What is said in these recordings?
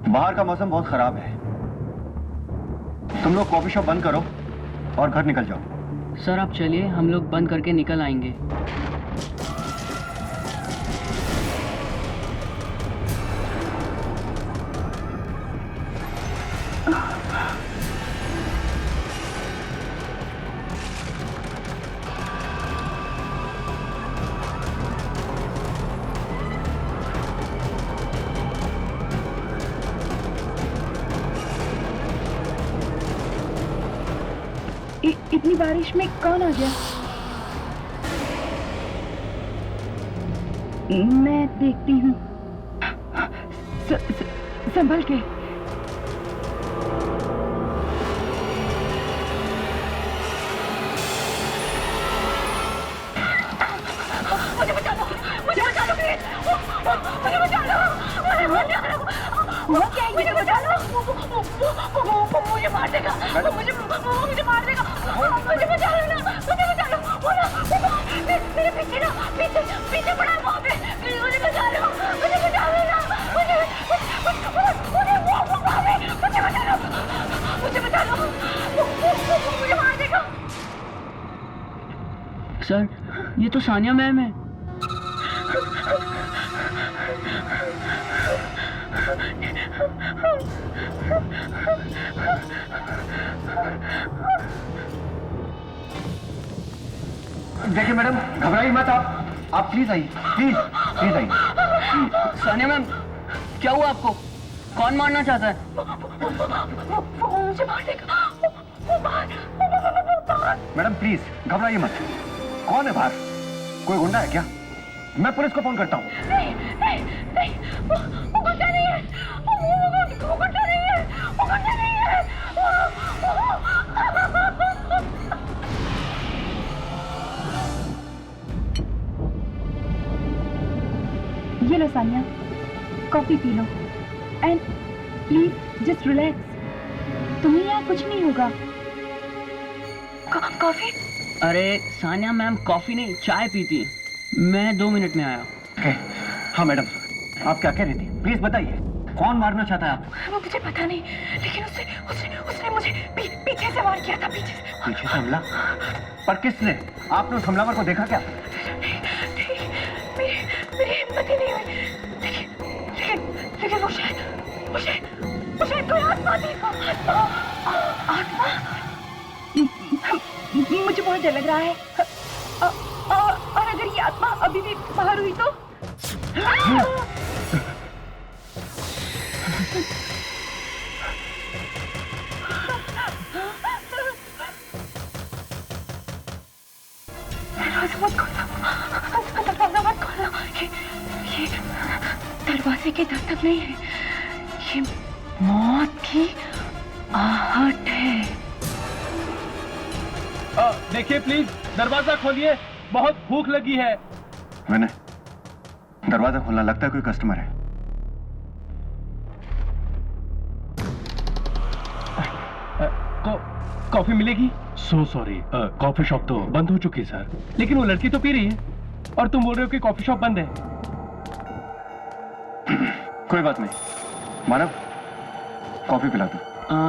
बाहर का मौसम बहुत खराब है। तुम लोग कॉफी शॉप बंद करो और घर निकल जाओ। सर आप चलिए, हम लोग बंद करके निकल आएंगे। इतनी बारिश में कौन आ गया? मैं देखती हूँ। संभल के। मुझे बचा लो, मुझे बचा लो प्लीज, मुझे बचा लो। वो क्या है? मुझे बचा लो। वो मुझे मार देगा, मुझे मार देगा। मुझे बचा लो ना, मुझे बचा लो। वो ना मेरे पीछे ना, पीछे पड़ा है वहाँ पे। प्लीज मुझे बचा लो, मुझे बचा लो ना। मुझे बचा लो, मुझे बचा लो। वो मुझे मार देगा। सर ये तो सानिया मैम है। देखिए मैडम, घबराइए मत। आप प्लीज आइए, प्लीज आइए। सानिया मैम, क्या हुआ आपको? कौन मारना चाहता है? वो मुझे मार देगा। मैडम प्लीज घबराइए मत। कौन है बाहर? कोई गुंडा है क्या? मैं पुलिस को फोन करता हूँ। नहीं, वो गुंडा नहीं है। वो गुंडा नहीं है। वो गुंडा नहीं है। ये लो सानिया, कॉफी पी लो एंड प्लीज जस्ट रिलैक्स। तुम्हें यहाँ कुछ नहीं होगा। कॉफी? अरे सानिया मैम कॉफी नहीं चाय पीती। मैं 2 मिनट में आया। हाँ मैडम, आप क्या कह रही थी? प्लीज बताइए, कौन मारना चाहता है आपको? वो मुझे पता नहीं, लेकिन उसने मुझे पीछे से वार किया था। पीछे से हमला? पर किसने? आपने उस हमलावर को देखा क्या? मेरी हिम्मत ही नहीं हुई। लेकिन वो शायद कोई आत्मा थी। आत्मा? मुझे बहुत डर लग रहा है। और अगर ये आत्मा अभी भी बाहर हुई तो? दरवाजा मत खोलो। ये दरवाजे की दस्तक नहीं है, ये मौत की आहट है। देखिए प्लीज, दरवाजा खोलिए, बहुत भूख लगी है। मैंने दरवाजा खोलना, लगता है कोई कस्टमर है। कॉफी मिलेगी? सो सॉरी, कॉफी शॉप तो बंद हो चुकी है सर। लेकिन वो लड़की तो पी रही है और तुम बोल रहे हो कि कॉफी शॉप बंद है। कोई बात नहीं मानव, कॉफी पिला दो।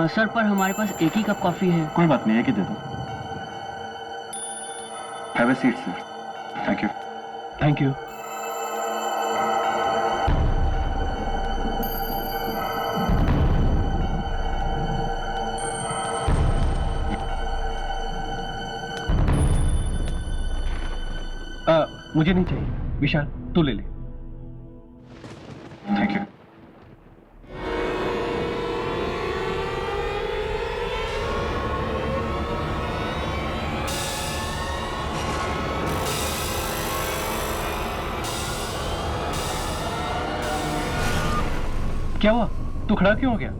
सर पर हमारे पास एक ही कप कॉफी है। कोई बात नहीं, एक ही दे दो। Have a seat sir. Thank you. Thank you. मुझे नहीं चाहिए। विशाल तू ले ले। Thank you. क्या हुआ? तू खड़ा क्यों हो गया?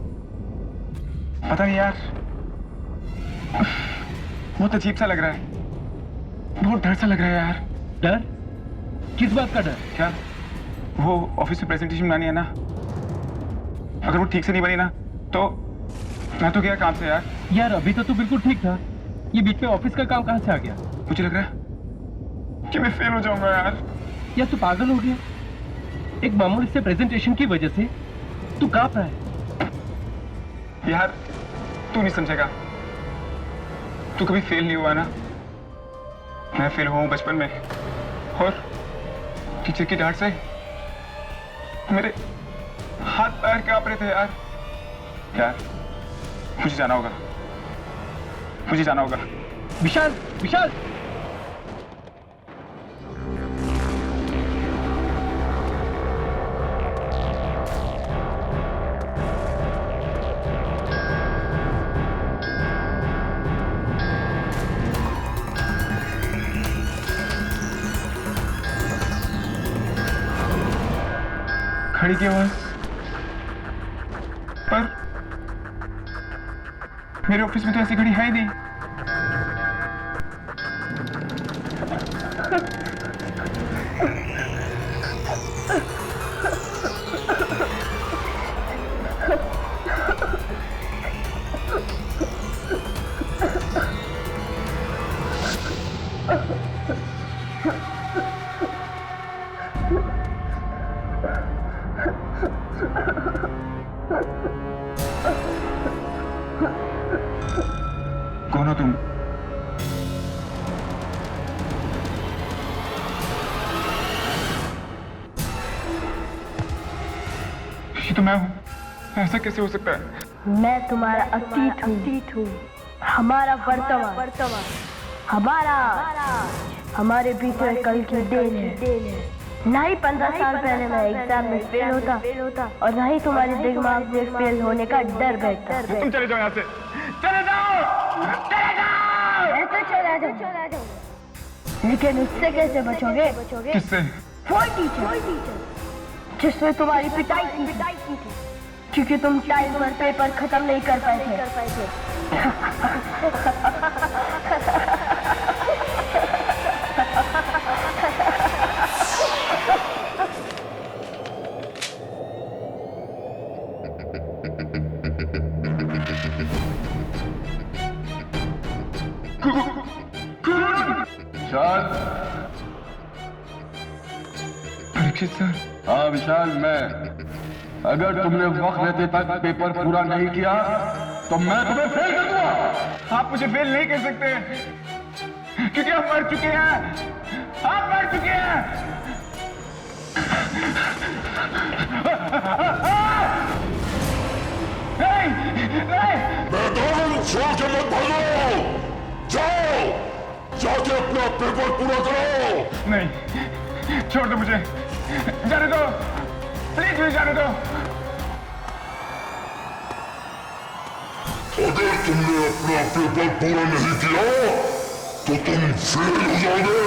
पता नहीं यार, बहुत अजीब सा लग रहा है। बहुत डर सा लग रहा है यार। डर? किस बात का डर? क्या वो ऑफिस में प्रेजेंटेशन बनानी है ना, अगर वो ठीक से नहीं बनी ना तो मैं तो गया काम से यार। यार अभी तो तू बिल्कुल ठीक था, ये बीच में ऑफिस का काम कहां से आ गया? मुझे लग रहा है कि मैं फेल हो जाऊंगा यार। यार तू पागल हो गया? एक मामूली से प्रेजेंटेशन की वजह से तू कांप रहा है। यार तू नहीं समझेगा, तू कभी फेल नहीं हुआ ना। मैं फेल हुआ हूं बचपन में, और टीचर की डांट से मेरे हाथ पैर कांप रहे थे यार। यार मुझे जाना होगा, मुझे जाना होगा। विशाल, विशाल, घड़ी की आवाज, पर मेरे ऑफिस में तो ऐसी घड़ी है ही नहीं। कौन हो तुम? ये तो मैं हूं, ऐसा कैसे हो सकता है? मैं तुम्हारा अतीत हूँ, हमारा वर्तमान, हमारा हमारे बीते कल की देन है। ना ही 15 साल पहले मैं एग्जाम में फेल होता और ना ही तुम्हारे दिमाग में फेल होने का डर बैठता। तुम चले जाओ यहाँ से, चले जाओ, चले जाओ। मैं तो चला जाऊँ, लेकिन उससे कैसे बचोगे? किससे? वो टीचर जिसने तुम्हारी पिटाई की थी, क्योंकि तुम टाइम पर पेपर खत्म नहीं कर पाए थे। विशाल। परीक्षित सर। हाँ विशाल, मैं। अगर तुमने वक्त रहते तक पेपर पूरा नहीं किया तो मैं तुम्हें फेल कर दूंगा। आप मुझे फेल नहीं कर सकते, क्योंकि आप मर चुके हैं, आप मर चुके हैं। नहीं, मैदान छोड़ के मत भागो, जाओ, जाके अपना पेपर पूरा करो। नहीं, छोड़ दो मुझे, जाने दो, प्लीज मुझे जाने दो। अगर तुमने अपना पेपर पूरा नहीं किया तो तुम फेल हो जाओगे।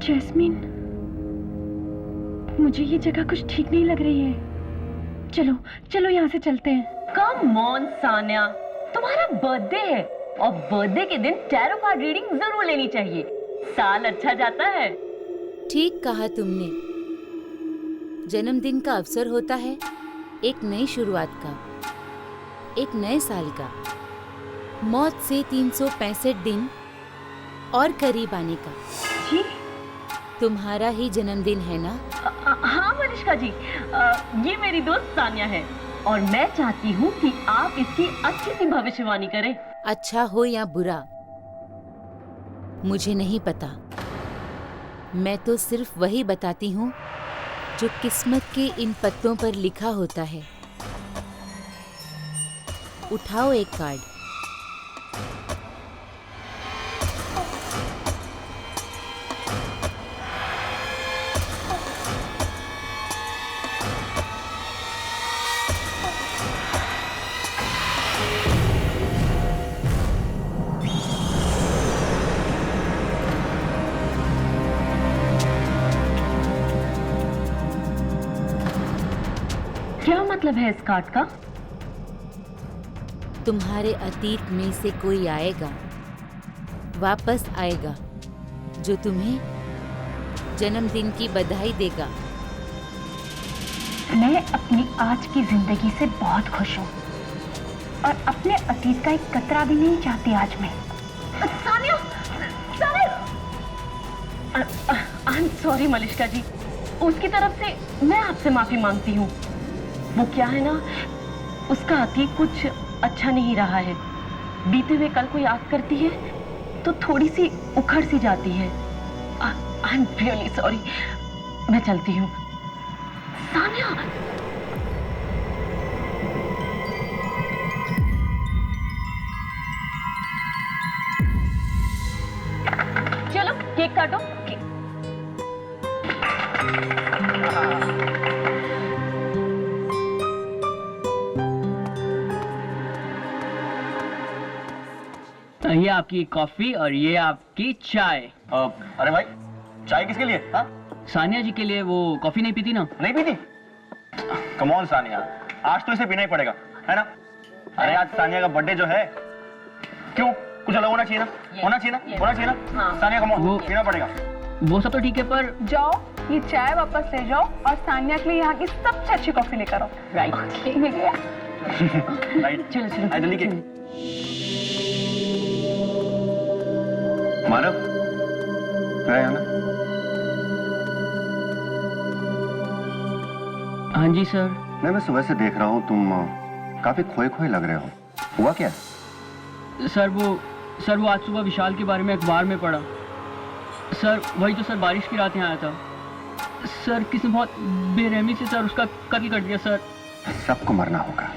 जैस्मीन, मुझे ये जगह कुछ ठीक नहीं लग रही है। चलो चलो यहाँ से चलते हैं। कम ऑन सान्या, तुम्हारा बर्थडे है और बर्थडे के दिन टैरो कार्ड रीडिंग जरूर लेनी चाहिए, साल अच्छा जाता है। ठीक कहा तुमने, जन्मदिन का अवसर होता है एक नई शुरुआत का, एक नए साल का, मौत से 365 दिन और करीब आने का। जी तुम्हारा ही जन्मदिन है ना? हाँ मनीषका जी, ये मेरी दोस्त सान्या है और मैं चाहती हूँ कि आप इसकी अच्छी सी भविष्यवाणी करें। अच्छा हो या बुरा मुझे नहीं पता, मैं तो सिर्फ वही बताती हूँ जो किस्मत के इन पत्तों पर लिखा होता है। उठाओ एक कार्ड। क्या मतलब है इस कार्ड का? तुम्हारे अतीत में से कोई आएगा, वापस आएगा, जो तुम्हें जन्मदिन की बधाई देगा। मैं अपनी आज की जिंदगी से बहुत खुश हूँ और अपने अतीत का एक कतरा भी नहीं चाहती आज मैं। Sania, I am sorry Malishka ji, उसकी तरफ से मैं आपसे माफी मांगती हूँ। वो क्या है ना, उसका अतीत कुछ अच्छा नहीं रहा है। बीते हुए कल को याद करती है तो थोड़ी सी उखड़ सी जाती है। I am really sorry. मैं चलती हूँ। सानिया, चलो केक काटो। ये आपकी कॉफी और ये आपकी चाय। अरे भाई, चाय किसके लिए? हाँ, सानिया जी के लिए। वो कॉफी नहीं पीती ना। नहीं पीती? कम ऑन सानिया, आज तो इसे पीना ही पड़ेगा, है ना? अरे आज सानिया का बर्थडे जो है, क्यों कुछ अलग होना चाहिए ना? होना चाहिए ना? होना चाहिए ना? हाँ। सानिया कम ऑन, पीना पड़ेगा। वो सब तो ठीक है, पर जाओ ये चाय वापस ले जाओ और सानिया के लिए यहाँ की सबसे अच्छी कॉफी लेकर आओ। राइट। राइट, चलो चलो आई जल्दी के। मानव, मेरा यहाँ ना। हाँ जी सर। मैं सुबह से देख रहा हूँ तुम काफी खोए खोए लग रहे हो। हुआ क्या? सर वो आज सुबह विशाल के बारे में अखबार में पढ़ा। सर वही तो सर, बारिश की रात यहाँ आया था। सर किसी बहुत बेरहमी से सर उसका कत्ल कर दिया सर। सबको मरना होगा,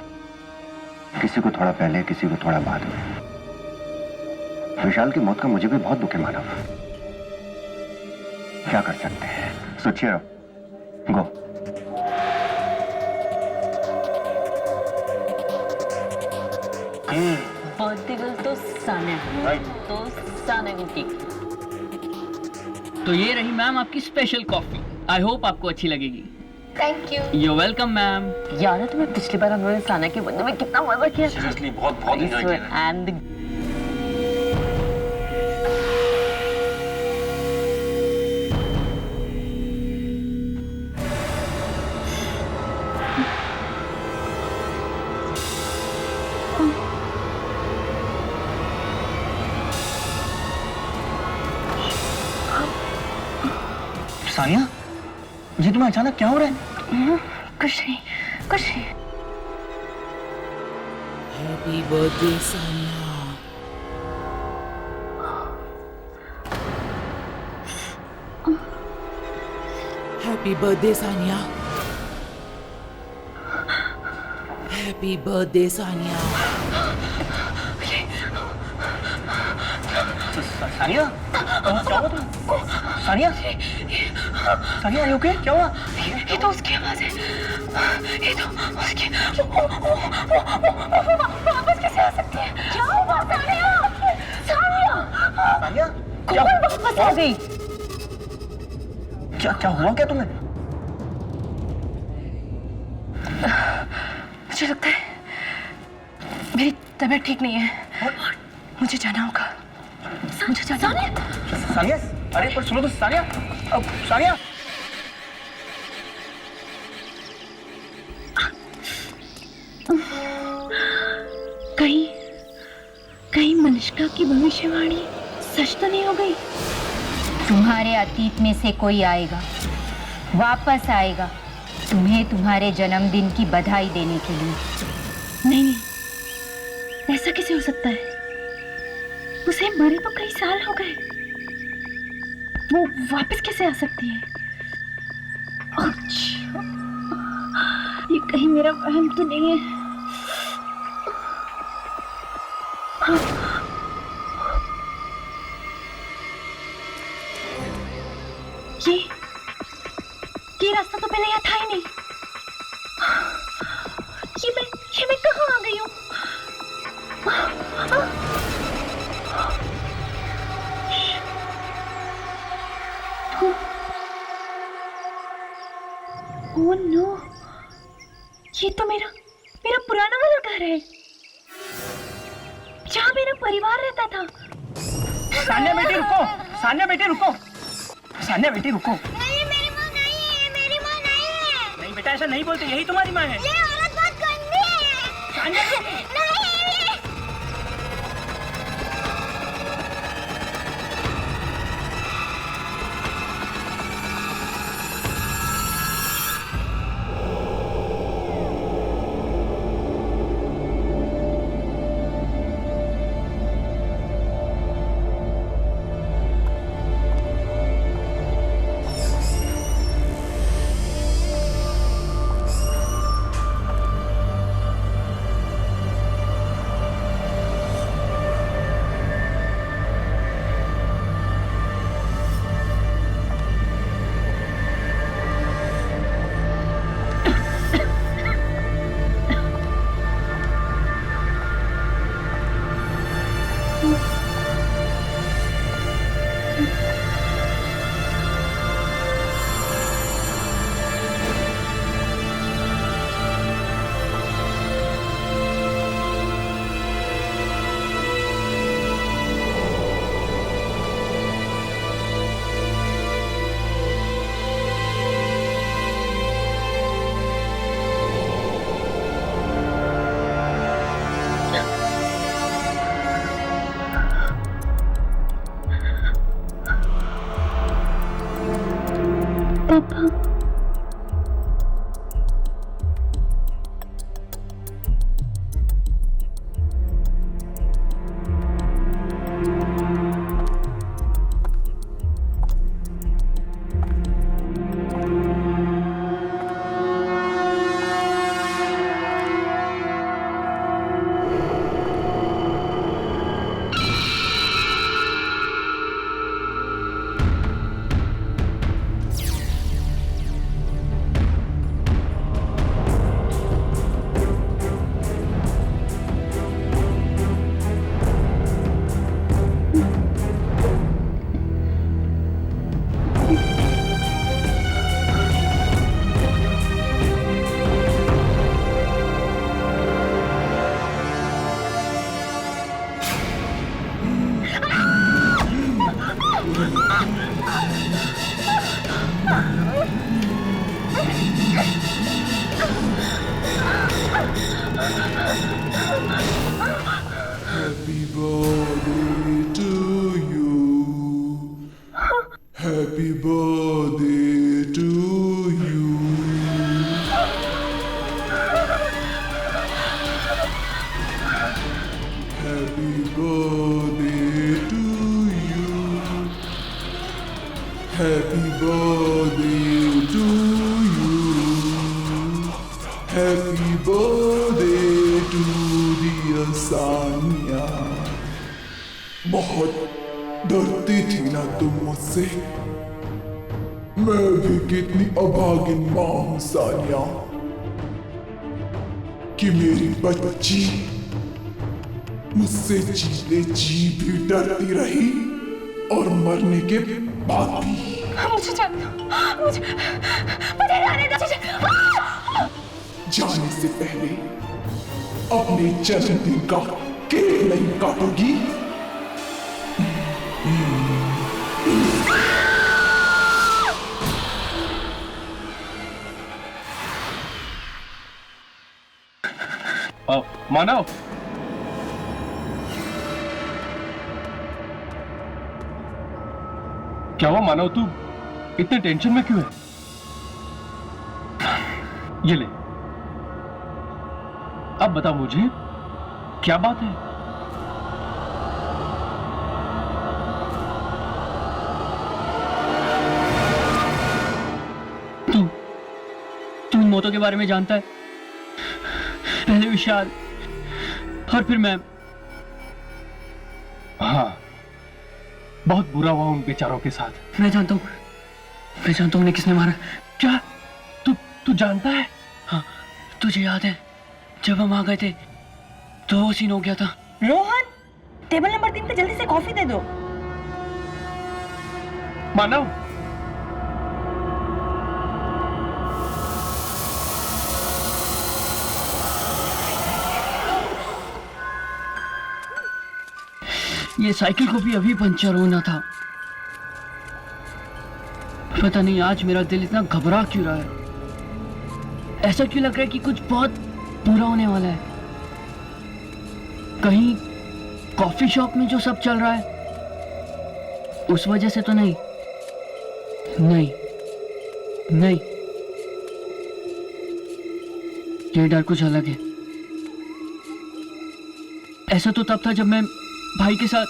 किसी को थोड़ा पहले, किसी को थोड़ा बाद में। विशाल की मौत का मुझे भी बहुत दुख है मानव। क्या कर सकते हैं? सोचिए गो। बर्थडे गर्ल तो सानिया, तो सानिया को केक। तो ये रही मैम आपकी स्पेशल कॉफी। आई होप आपको अच्छी लगेगी। Thank you. You welcome ma'am. याद है तुम्हें पिछली बार हम लोगों ने सानिया के बर्थडे में कितना मजा किया? सीरियसली बहुत बहुत एंजॉय किया। एंड सानिया, ये तुम्हें अचानक क्या हो रहा है? कुछ नहीं, कुछ नहीं। Happy birthday Sania. Happy birthday Sania. Happy birthday Sania. Sania, क्या हुआ तुम? Sania, Sania, are you okay? क्या हुआ? ये तो उसकी आवाज है। ये तो उसकी। वापस कैसे आ सकती है? क्या हुआ सानिया? सानिया, सानिया, क्या वापस आ गई। क्या हुआ क्या तुम्हें? मुझे लगता है मेरी तबीयत ठीक नहीं है। मुझे जाना होगा। मुझे जाना होगा। सानिया, अरे पर सुनो तो सानिया, अब सानिया। कहीं मनिष्का की भविष्यवाणी सच तो नहीं हो गई? तुम्हारे अतीत में से कोई आएगा, वापस आएगा, तुम्हें तुम्हारे जन्मदिन की बधाई देने के लिए। नहीं, ऐसा कैसे हो सकता है? उसे मरे तो कई साल हो गए। वो वापस कैसे आ सकती है? अच्छा, ये कहीं मेरा वहम तो नहीं है? ये रास्ता तो पहले यहाँ था ही नहीं। ये मैं कहाँ आ गई हूँ? ओह नो, ये तो मेरा पुराना वाला घर है। जहाँ मेरा परिवार रहता था। सान्या बेटी रुको, सान्या बेटी रुको, सान्या बेटी रुको। नहीं, मेरी माँ नहीं है, मेरी माँ नहीं है। नहीं बेटा, ऐसा नहीं बोलते, यही तुम्हारी माँ है। ये औरत बहुत गंदी है। सान्या नहीं। Happy birthday to you. Happy birthday to you. Happy birthday to you. Happy birthday to you. Happy birthday to dear Sania. बहुत डरती थी ना तुम मुझसे। मैं भी कितनी अभागिन माँ हूँ सानिया कि मेरी बच्ची मुझसे जीते जी भी डरती रही और मरने के बाद भी। मुझे जाने दो, मुझे जाने दो। जाने से पहले अपने जन्मदिन का केक नहीं काटोगी? मानव, क्या हुआ मानव, तू इतने टेंशन में क्यों है? ये ले, अब बता मुझे क्या बात है? तू इन मौतों के बारे में जानता है? पहले विशाल और फिर मैं। हाँ, बहुत बुरा हुआ उन बेचारों के साथ। मैं जानता हूँ उन्हें किसने मारा। क्या तू जानता है? हाँ, तुझे याद है जब हम आ गए थे तो वो सीन हो गया था। रोहन, टेबल नंबर 3 पे जल्दी से कॉफी दे दो। मानव, ये साइकिल को भी अभी पंचर होना था। पता नहीं आज मेरा दिल इतना घबरा क्यों रहा है। ऐसा क्यों लग रहा है कि कुछ बहुत बुरा होने वाला है। कहीं कॉफी शॉप में जो सब चल रहा है उस वजह से तो नहीं। नहीं नहीं, ये डर कुछ अलग है। ऐसा तो तब था जब मैं भाई के साथ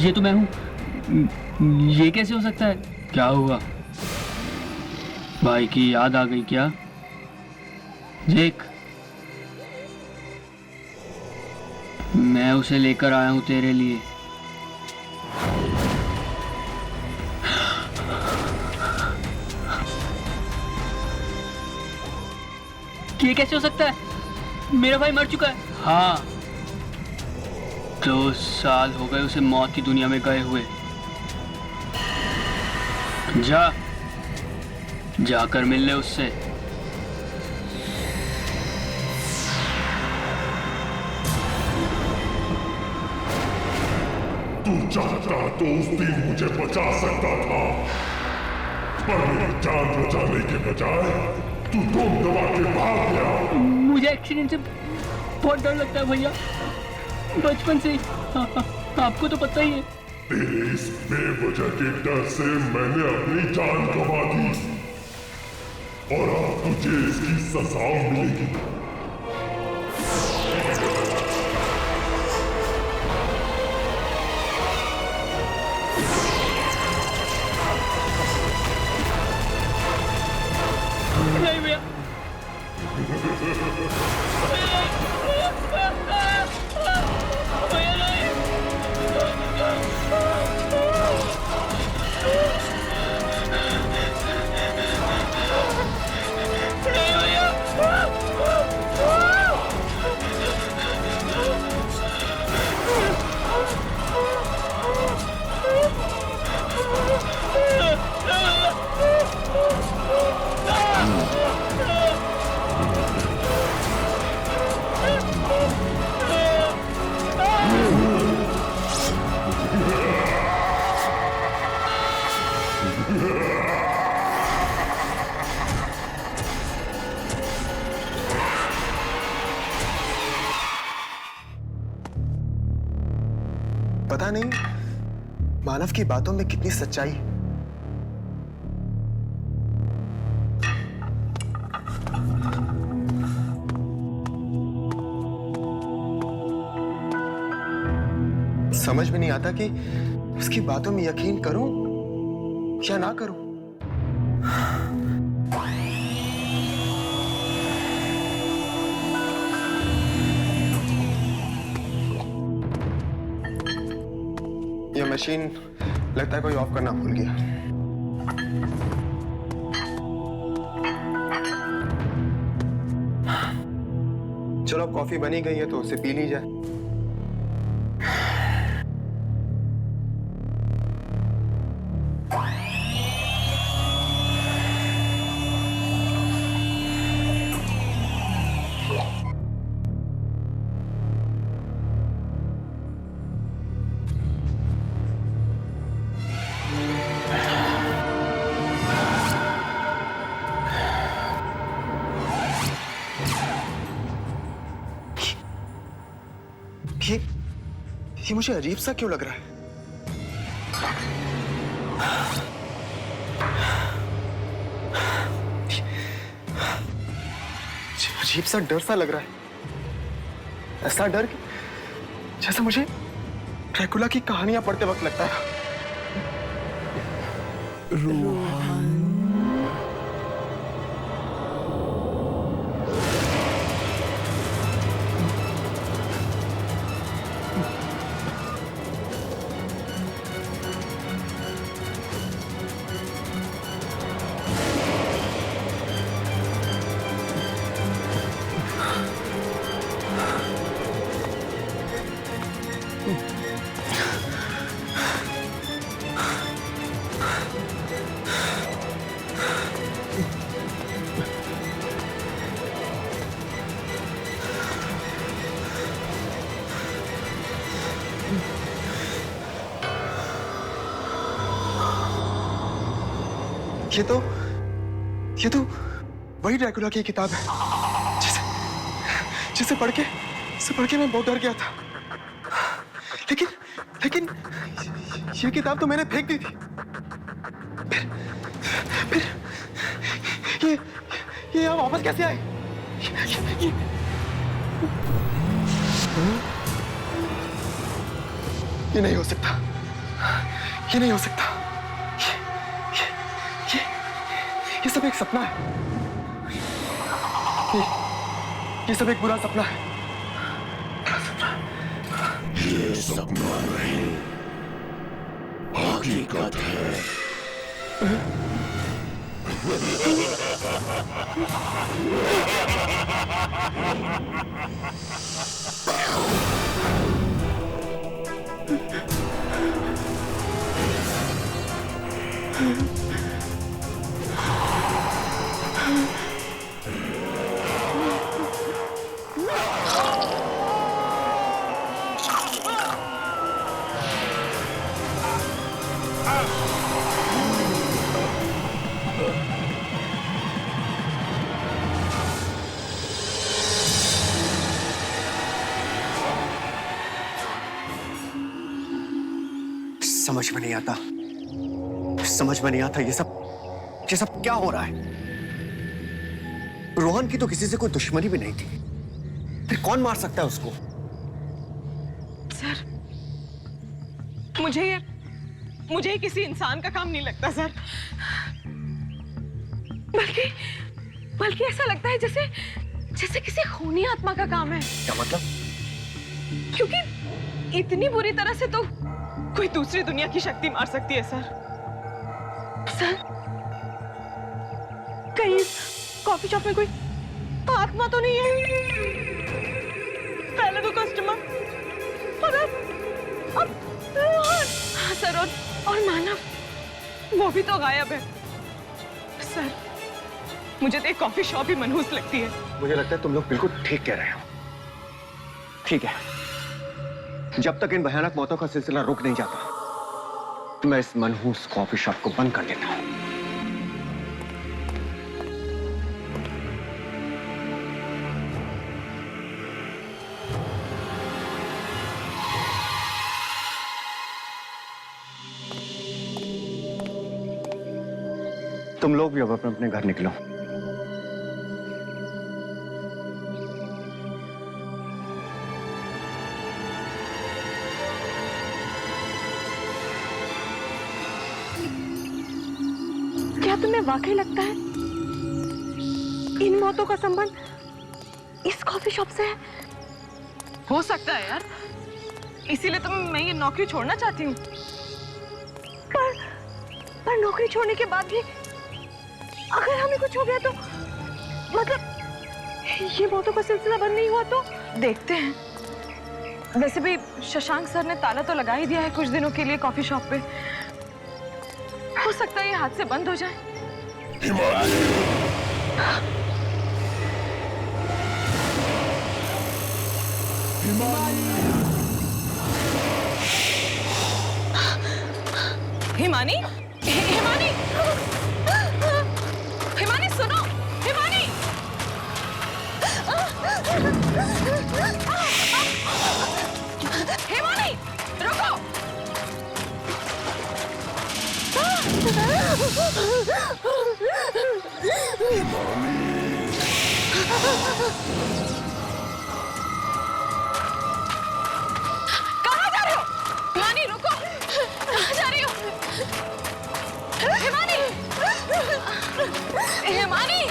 ये तो मैं हूं। ये कैसे हो सकता है? क्या हुआ? भाई की याद आ गई क्या? देख, मैं उसे लेकर आया हूं तेरे लिए। ये कैसे हो सकता है? मेरा भाई मर चुका है। हाँ, 2 साल हो गए उसे मौत की दुनिया में गए हुए। जाकर मिल ले उससे। तू चाहता तो उस दिन मुझे बचा सकता था, पर मेरी जान बचाने के बजाय तू दम दबा के भाग गया। मुझे एक्सीडेंट से बहुत डर लगता है भैया, बचपन से ही। आपको तो पता ही है। तेरे इस बेवजह के डर से मैंने अपनी जान गंवा दी, और अब तुझे इसकी सजा मिलेगी। नहीं भैया। पता नहीं मानव की बातों में कितनी सच्चाई है। समझ में नहीं आता कि उसकी बातों में यकीन करूं या ना करूं। ये मशीन लगता है कोई ऑफ करना भूल गया। चलो कॉफी बनी गई है तो उसे पी ली जाए। ये मुझे अजीब सा क्यों लग रहा है? अजीब सा डर सा लग रहा है। ऐसा डर जैसा मुझे ड्रैकुला की कहानियां पढ़ते वक्त लगता है। रोहन, ये तो वही ड्रैकुला की किताब है जिसे पढ़ के मैं बहुत डर गया था। लेकिन ये किताब तो मैंने फेंक दी थी। फिर ये यहाँ वापस कैसे आए? ये नहीं हो सकता। ये नहीं हो सकता। ये सब एक सपना है। ये सब एक बुरा सपना है। ये सपना नहीं, हकीकत है। समझ में नहीं आता ये सब क्या हो रहा है? रोहन की तो किसी से कोई दुश्मनी भी नहीं थी, फिर कौन मार सकता है उसको? सर, मुझे किसी इंसान का काम नहीं लगता सर। बल्कि ऐसा लगता है जैसे किसी खूनी आत्मा का काम है। क्या मतलब? क्योंकि इतनी बुरी तरह से तो कोई दूसरी दुनिया की शक्ति मार सकती है सर। कहीं कॉफी शॉप में कोई आत्मा तो नहीं है? पहले तो कस्टमर और अब हाँ सर, और मानव वो भी तो गायब है सर। मुझे तो एक कॉफी शॉप ही मनहूस लगती है। मुझे लगता है तुम लोग बिल्कुल ठीक कह रहे हो। ठीक है, जब तक इन भयानक मौतों का सिलसिला रुक नहीं जाता, मैं इस मनहूस कॉफी शॉप को बंद कर देता हूं। तुम लोग भी अब अपने घर निकलो। क्या तुम्हें वाकई लगता है इन मौतों का संबंध इस कॉफी शॉप से है? हो सकता है यार, इसीलिए तो मैं ये नौकरी छोड़ना चाहती हूँ। पर नौकरी छोड़ने के बाद भी अगर हमें कुछ हो गया तो, मतलब ये मौतों का सिलसिला बंद नहीं हुआ तो देखते हैं। वैसे भी शशांक सर ने ताला तो लगा ही दिया है कुछ दिनों के लिए कॉफी शॉप पे। हो सकता है ये हाथ से बंद हो जाए। हिमानी, हिमानी, हिमानी सुनो, हिमानी, हिमानी रुको। कहाँ जा रहे हो? हिमानी रुको, कहाँ जा रही हो? हिमानी, हिमानी,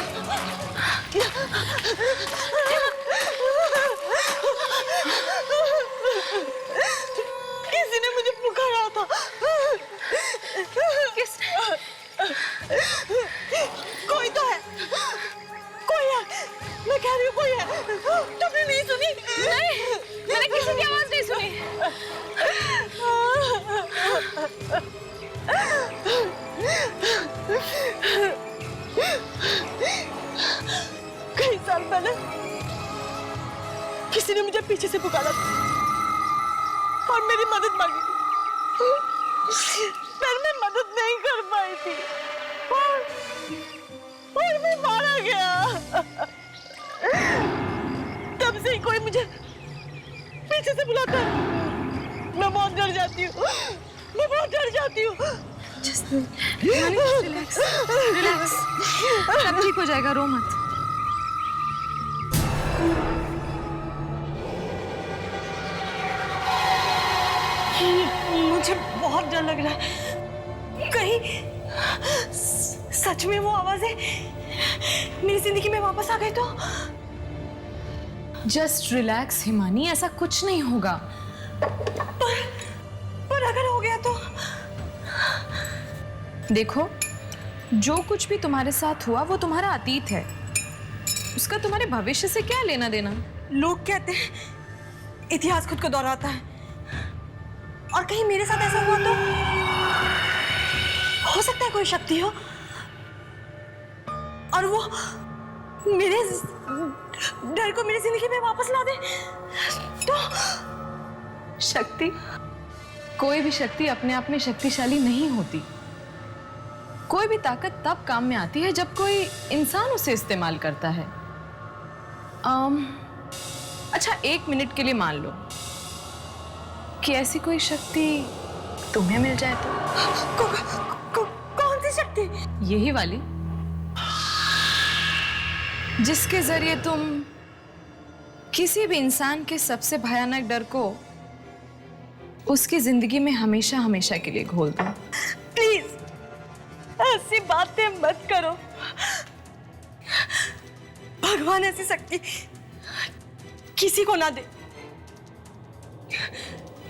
किसी ने मुझे पुकारा था। किसने? कोई तो है, कोई है, मैं कह रही हूँ कोई है। तुमने नहीं सुनी? नहीं, मैंने किसी की आवाज नहीं सुनी। कई साल पहले किसी ने मुझे पीछे से पुकारा था और मेरी मदद मांगी थी, पर मैं मदद नहीं कर पाई थी। बुलाता है। मैं बहुत डर जाती हूँ, मैं बहुत डर जाती हूँ। रिलैक्स रिलैक्स, सब ठीक हो जाएगा, रो मत। मुझे बहुत डर लग रहा है, कहीं सच में वो आवाजें मेरी जिंदगी में वापस आ गए तो। जस्ट रिलैक्स हिमानी, ऐसा कुछ नहीं होगा। पर अगर हो गया तो? देखो, जो कुछ भी तुम्हारे साथ हुआ वो तुम्हारा अतीत है, उसका तुम्हारे भविष्य से क्या लेना देना। लोग कहते हैं इतिहास खुद को दोहराता है, और कहीं मेरे साथ ऐसा हुआ तो? हो सकता है कोई शक्ति हो और वो मेरे डर को मेरी जिंदगी में वापस ला दे तो? शक्ति? कोई भी शक्ति अपने आप में शक्तिशाली नहीं होती। कोई भी ताकत तब काम में आती है जब कोई इंसान उसे इस्तेमाल करता है। अच्छा, 1 मिनट के लिए मान लो कि ऐसी कोई शक्ति तुम्हें मिल जाए तो? कौन सी शक्ति? यही वाली, जिसके जरिए तुम किसी भी इंसान के सबसे भयानक डर को उसकी जिंदगी में हमेशा हमेशा के लिए घोल दो। प्लीज ऐसी बातें मत करो। भगवान ऐसी शक्ति किसी को ना दे।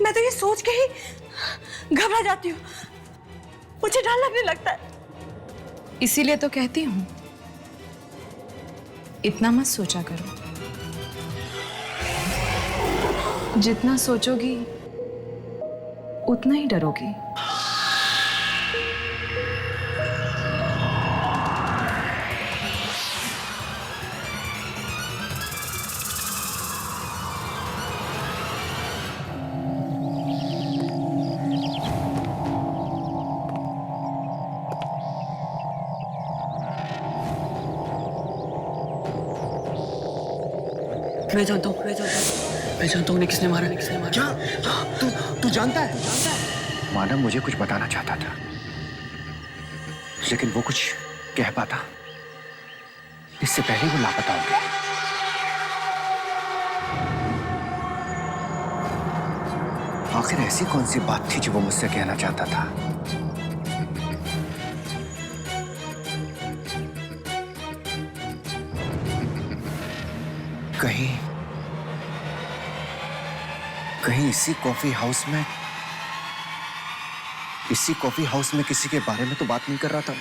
मैं तो ये सोच के ही घबरा जाती हूँ, मुझे डर लगने लगता है। इसीलिए तो कहती हूँ, इतना मत सोचा करो। जितना सोचोगी उतना ही डरोगी। मैं जानता हूँ उन्हें किसने मारा। क्या? तू जानता है? मानव मुझे कुछ बताना चाहता था, लेकिन वो कुछ कह पाता इससे पहले वो लापता हो गया। आखिर ऐसी कौन सी बात थी जो वो मुझसे कहना चाहता था? कहीं इसी कॉफी हाउस में किसी के बारे में तो बात नहीं कर रहा था मैं।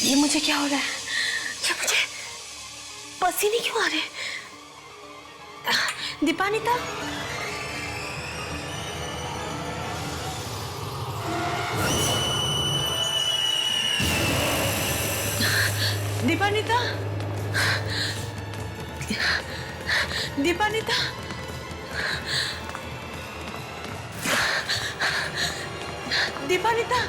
ये मुझे क्या हो रहा है? ये मुझे पसीने क्यों आ रहे? दीपानिता, दीपानिता, दीपानिता, दीपानिता।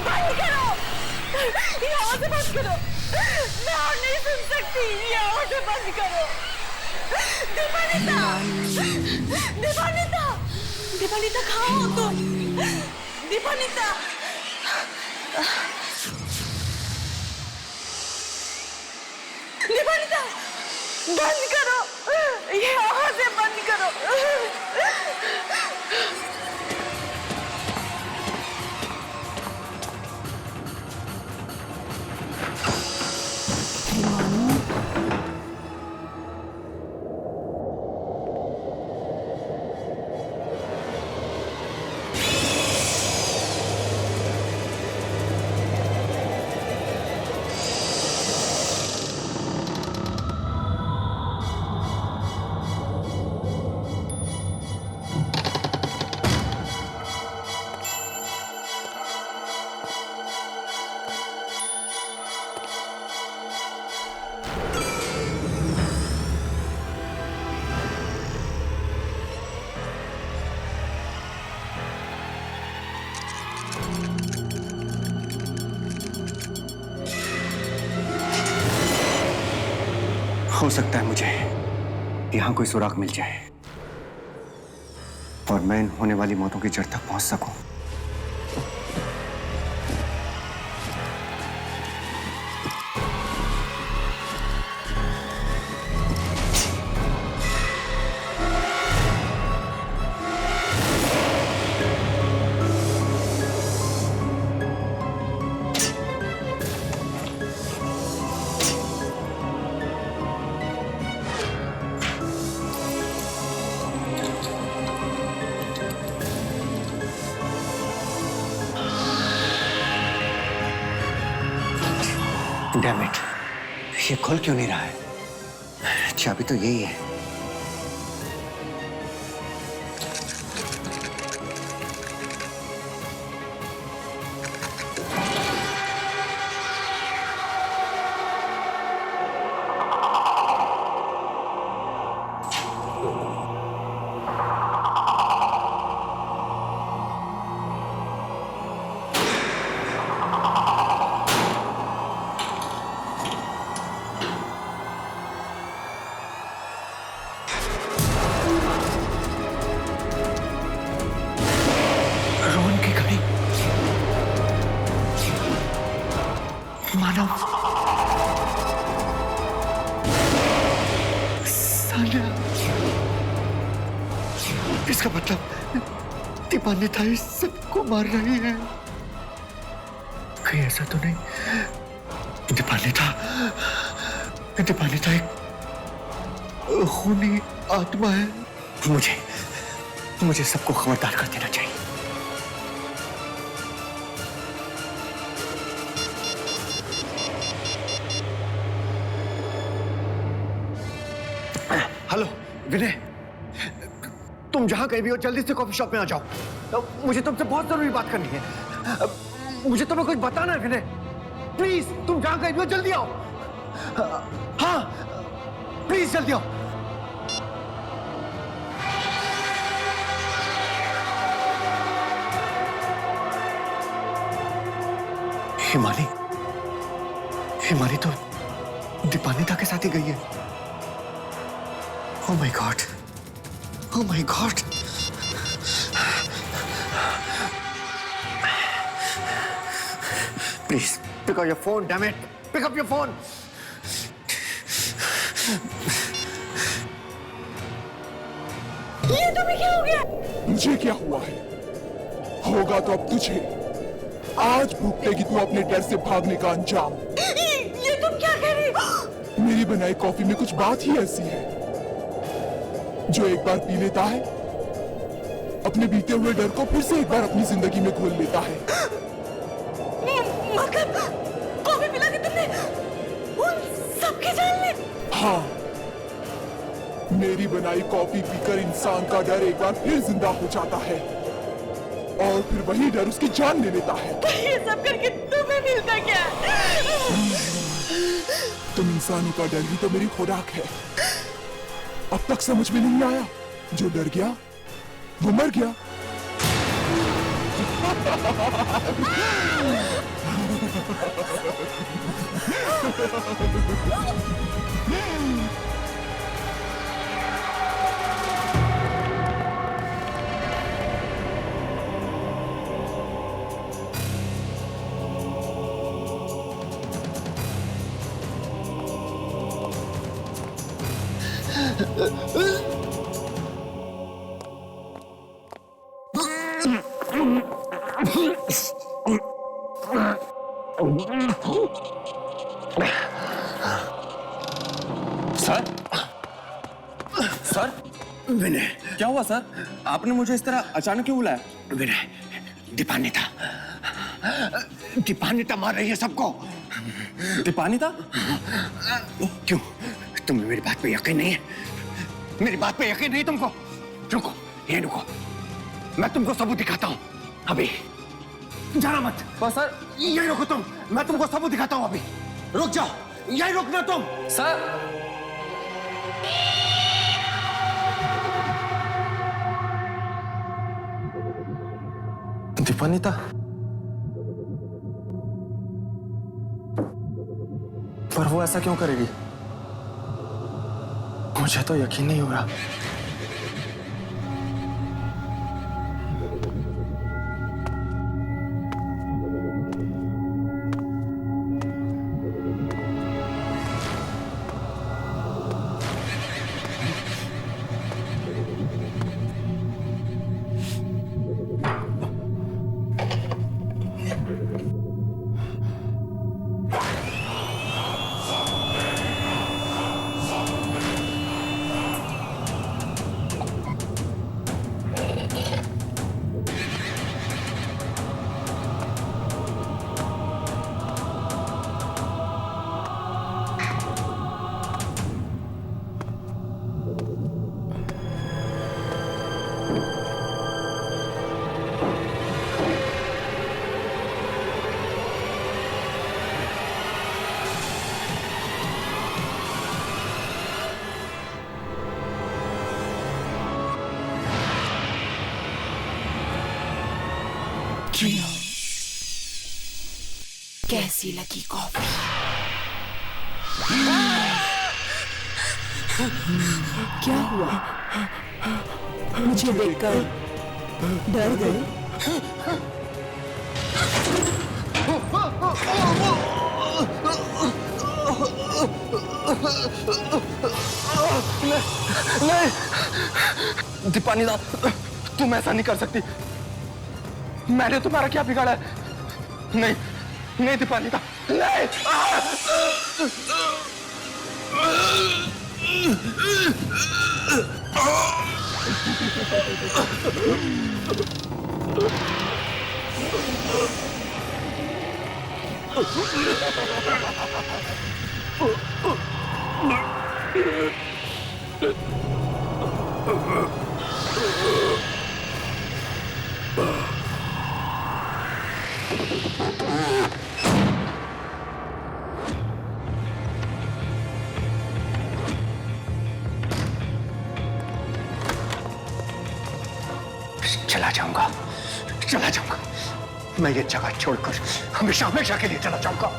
बंद करो, ये आवाज़ें बंद करो। मैं और नहीं सुन सकती, ये आवाज़ें बंद करो। दीपानिता, दीपानिता, दीपानिता कहाँ हो तुम? दीपानिता दीपानिता बंद करो, ये आवाज़ें बंद करो। हो सकता है मुझे यहां कोई सुराग मिल जाए और मैं इन होने वाली मौतों की जड़ तक पहुंच सकूं। डैम इट, ये खुल क्यों नहीं रहा है? चाबी तो यही है। इसका मतलब दीपानिता इस सबको मार रही है। कहीं ऐसा तो नहीं दीपानिता एक खूनी आत्मा है। मुझे सबको खबरदार कर देना चाहिए। हेलो विनय, तुम जहां कहीं भी हो जल्दी से कॉफी शॉप में आ जाओ। मुझे तुमसे बहुत जरूरी बात करनी है। मुझे तुम्हें कुछ बताना है विनय। प्लीज तुम जहां कहीं भी हो जल्दी आओ। हाँ प्लीज जल्दी आओ। हिमानी तो दीपानिता के साथ ही गई है। Oh my God! Oh my God! Please pick up your phone, damn it! Pick up your phone! ये तुम्हें क्या हो गया? मुझे क्या हुआ है? होगा तो अब तुझे। आज भुगतेगी तू अपने डर से भागने का अंजाम। ये तुम क्या कह रही हो? मेरी बनाई कॉफी में कुछ बात ही ऐसी है जो एक बार पी लेता है अपने बीते हुए डर को फिर से एक बार अपनी जिंदगी में घोल लेता है। मतलब कॉफी पिला के तुमने उन सबकी जान ली? हाँ, मेरी बनाई कॉफी पीकर इंसान का डर एक बार फिर जिंदा हो जाता है और फिर वही डर उसकी जान ले लेता है। तो ये सब करके तुम्हें मिलता क्या? तुम इंसानों का डर ही तो मेरी खुराक है। अब तक समझ में नहीं आया? जो डर गया वो मर गया। सर सर विनय, क्या हुआ सर? आपने मुझे इस तरह अचानक क्यों बुलाया? विनय, दीपानिता मार रही है सबको। दीपानिता? क्यों, तुम्हें मेरी बात पे यकीन नहीं है? मेरी बात पे यकीन नहीं तुमको? रुको, ये रुको, मैं तुमको सबूत दिखाता हूँ अभी। जाना मत। सर यही रुको तुम, मैं तुमको सबूत दिखाता हूँ अभी। रुक जाओ, यही रुकना तुम। सर दीपानिता, पर वो ऐसा क्यों करेगी? मुझे तो यकीन नहीं हो रहा। कैसी लगी कॉफी? क्या हुआ? मुझे देखकर डर गए? नहीं दीपानिता, तुम ऐसा नहीं कर सकती। मैंने तुम्हारा क्या बिगाड़ा है? नहीं नहीं दीपानिता, नहीं। चला जाऊंगा, मैं ये जगह छोड़कर हमेशा हमेशा के लिए चला जाऊंगा।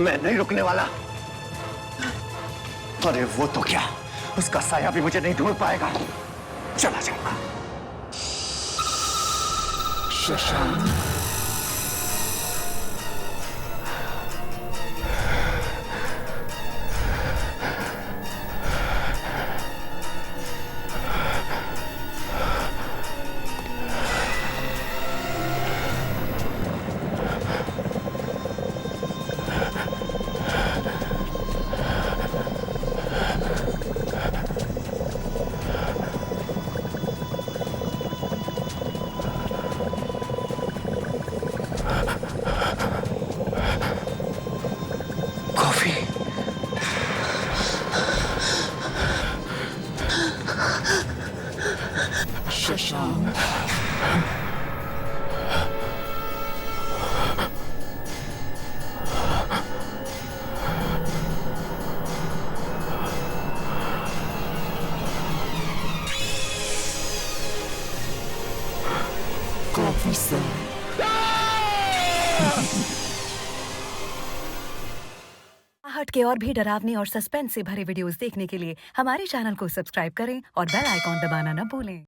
मैं नहीं रुकने वाला। अरे वो तो क्या, उसका साया भी मुझे नहीं ढूंढ पाएगा। चला जाऊंगा। शशांक, ऑफिसर। आहट के और भी डरावनी और सस्पेंस से भरे वीडियोस देखने के लिए हमारे चैनल को सब्सक्राइब करें और बेल आइकॉन दबाना न भूलें।